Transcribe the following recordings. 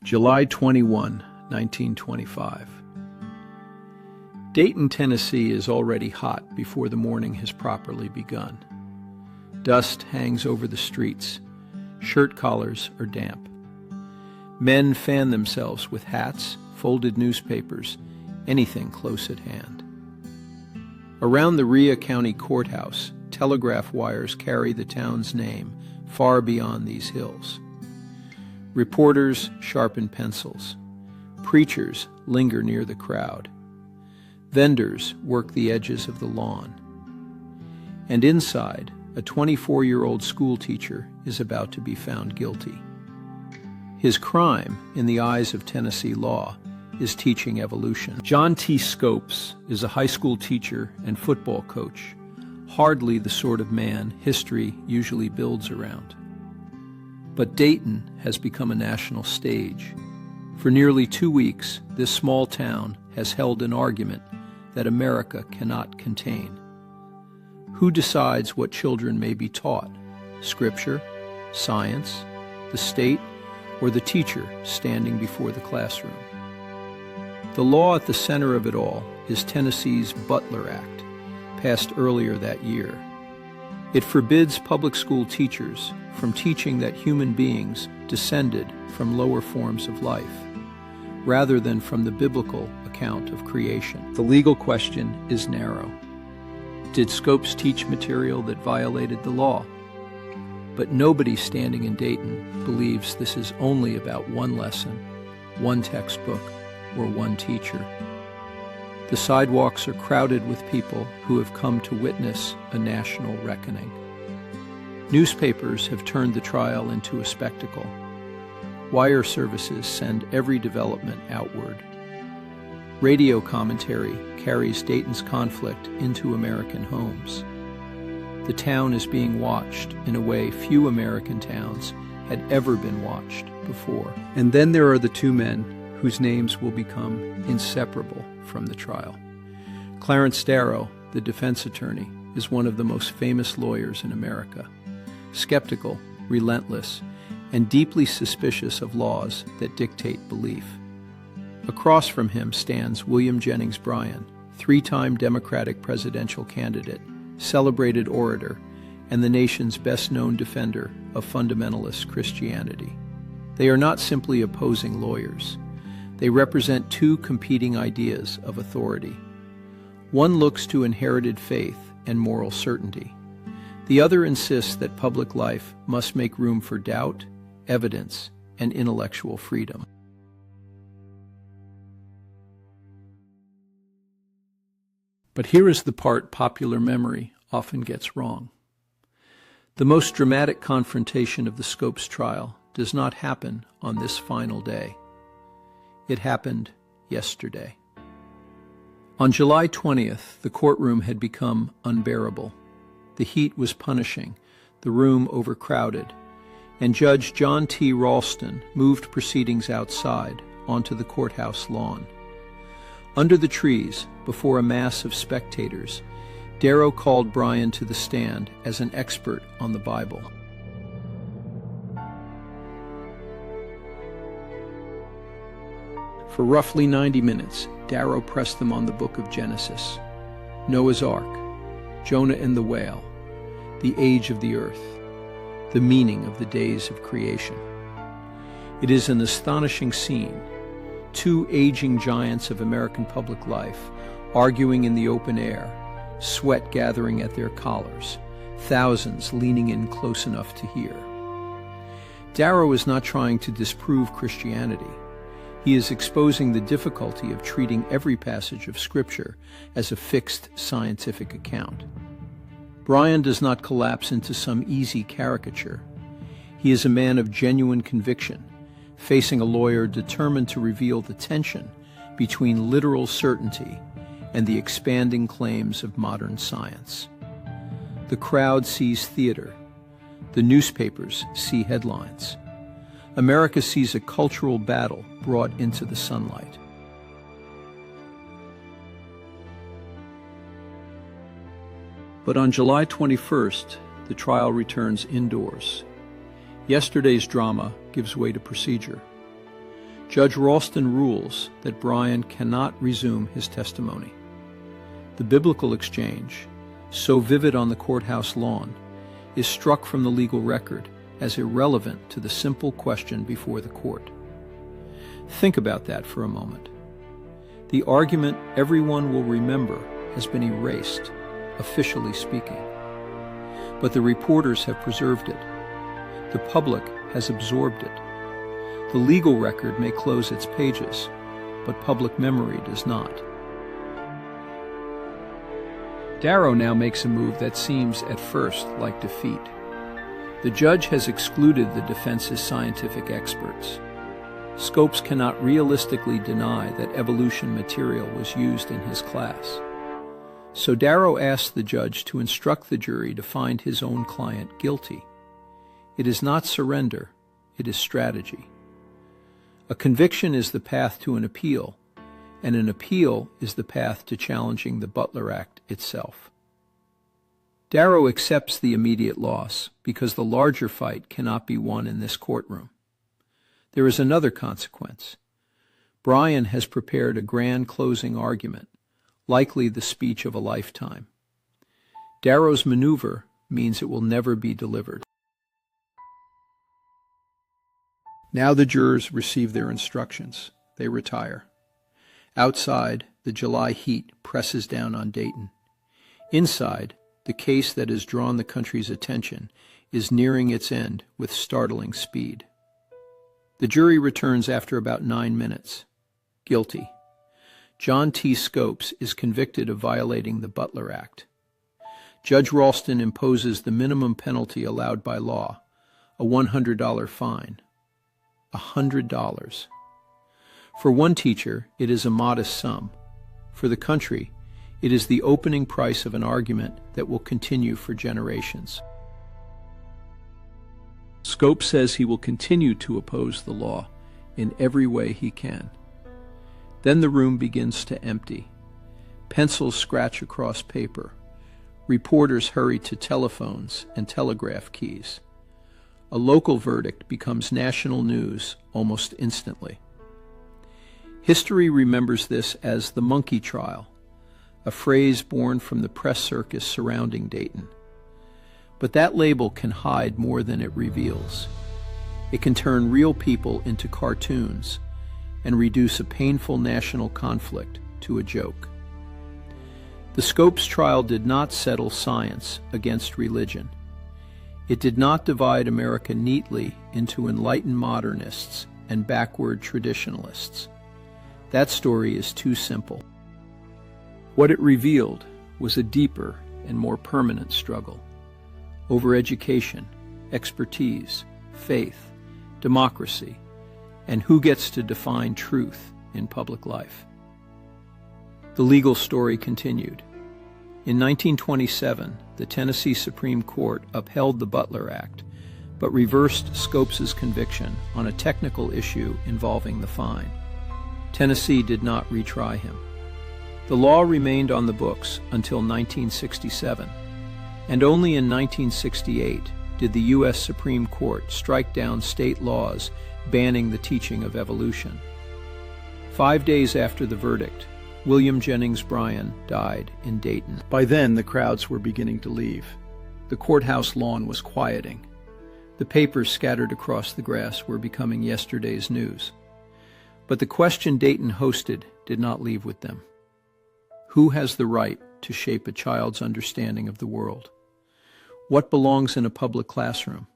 July 21, 1925. Dayton, Tennessee is already hot before the morning has properly begun. Dust hangs over the streets. Shirt collars are damp. Men fan themselves with hats, folded newspapers, anything close at hand. Around the Rhea County Courthouse, telegraph wires carry the town's name far beyond these hills. Reporters sharpen pencils. Preachers linger near the crowd. Vendors work the edges of the lawn. And inside, a 24-year-old schoolteacher is about to be found guilty. His crime, in the eyes of Tennessee law, is teaching evolution. John T. Scopes is a high school teacher and football coach, hardly the sort of man history usually builds around. But Dayton has become a national stage. For nearly 2 weeks, this small town has held an argument that America cannot contain. Who decides what children may be taught? Scripture, science, the state, or the teacher standing before the classroom? The law at the center of it all is Tennessee's Butler Act, passed earlier that year. It forbids public school teachers from teaching that human beings descended from lower forms of life, rather than from the biblical account of creation. The legal question is narrow. Did Scopes teach material that violated the law? But nobody standing in Dayton believes this is only about one lesson, one textbook, or one teacher. The sidewalks are crowded with people who have come to witness a national reckoning. Newspapers have turned the trial into a spectacle. Wire services send every development outward. Radio commentary carries Dayton's conflict into American homes. The town is being watched in a way few American towns had ever been watched before. And then there are the two men whose names will become inseparable from the trial. Clarence Darrow, the defense attorney, is one of the most famous lawyers in America. Skeptical, relentless, and deeply suspicious of laws that dictate belief. Across from him stands William Jennings Bryan, three-time Democratic presidential candidate, celebrated orator, and the nation's best-known defender of fundamentalist Christianity. They are not simply opposing lawyers. They represent two competing ideas of authority. One looks to inherited faith and moral certainty. The other insists that public life must make room for doubt, evidence, and intellectual freedom. But here is the part popular memory often gets wrong. The most dramatic confrontation of the Scopes trial does not happen on this final day. It happened yesterday. On July 20th, the courtroom had become unbearable. The heat was punishing, the room overcrowded, and Judge John T. Ralston moved proceedings outside onto the courthouse lawn. Under the trees, before a mass of spectators, Darrow called Bryan to the stand as an expert on the Bible. For roughly 90 minutes, Darrow pressed them on the book of Genesis, Noah's Ark, Jonah and the whale, the age of the earth, the meaning of the days of creation. It is an astonishing scene. Two aging giants of American public life arguing in the open air, sweat gathering at their collars, thousands leaning in close enough to hear. Darrow is not trying to disprove Christianity. He is exposing the difficulty of treating every passage of Scripture as a fixed scientific account. Bryan does not collapse into some easy caricature. He is a man of genuine conviction, facing a lawyer determined to reveal the tension between literal certainty and the expanding claims of modern science. The crowd sees theater. The newspapers see headlines. America sees a cultural battle brought into the sunlight. But on July 21st, the trial returns indoors. Yesterday's drama gives way to procedure. Judge Ralston rules that Bryan cannot resume his testimony. The biblical exchange, so vivid on the courthouse lawn, is struck from the legal record as irrelevant to the simple question before the court. Think about that for a moment. The argument everyone will remember has been erased, officially speaking. But the reporters have preserved it. The public has absorbed it. The legal record may close its pages, but public memory does not. Darrow now makes a move that seems at first like defeat. The judge has excluded the defense's scientific experts. Scopes cannot realistically deny that evolution material was used in his class. So Darrow asks the judge to instruct the jury to find his own client guilty. It is not surrender, it is strategy. A conviction is the path to an appeal, and an appeal is the path to challenging the Butler Act itself. Darrow accepts the immediate loss because the larger fight cannot be won in this courtroom. There is another consequence. Bryan has prepared a grand closing argument, likely the speech of a lifetime. Darrow's maneuver means it will never be delivered. Now the jurors receive their instructions. They retire. Outside, the July heat presses down on Dayton. Inside, the case that has drawn the country's attention is nearing its end with startling speed. The jury returns after about 9 minutes. Guilty. John T. Scopes is convicted of violating the Butler Act. Judge Ralston imposes the minimum penalty allowed by law, a $100 fine. $100. For one teacher, it is a modest sum. For the country, it is the opening price of an argument that will continue for generations. Scopes says he will continue to oppose the law in every way he can. Then the room begins to empty. Pencils scratch across paper. Reporters hurry to telephones and telegraph keys. A local verdict becomes national news almost instantly. History remembers this as the monkey trial, a phrase born from the press circus surrounding Dayton. But that label can hide more than it reveals. It can turn real people into cartoons and reduce a painful national conflict to a joke. The Scopes trial did not settle science against religion. It did not divide America neatly into enlightened modernists and backward traditionalists. That story is too simple. What it revealed was a deeper and more permanent struggle over education, expertise, faith, democracy, and who gets to define truth in public life. The legal story continued. In 1927, the Tennessee Supreme Court upheld the Butler Act, but reversed Scopes' conviction on a technical issue involving the fine. Tennessee did not retry him. The law remained on the books until 1967, and only in 1968 did the U.S. Supreme Court strike down state laws banning the teaching of evolution. 5 days after the verdict, William Jennings Bryan died in Dayton. By then, the crowds were beginning to leave. The courthouse lawn was quieting. The papers scattered across the grass were becoming yesterday's news. But the question Dayton hosted did not leave with them. Who has the right to shape a child's understanding of the world? What belongs in a public classroom?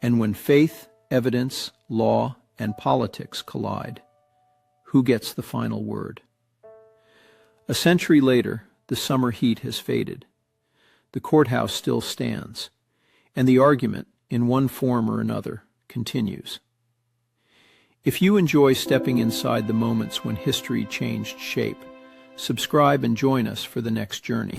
And when faith, evidence, law, and politics collide, who gets the final word? A century later, the summer heat has faded. The courthouse still stands, and the argument, in one form or another, continues. If you enjoy stepping inside the moments when history changed shape, subscribe and join us for the next journey.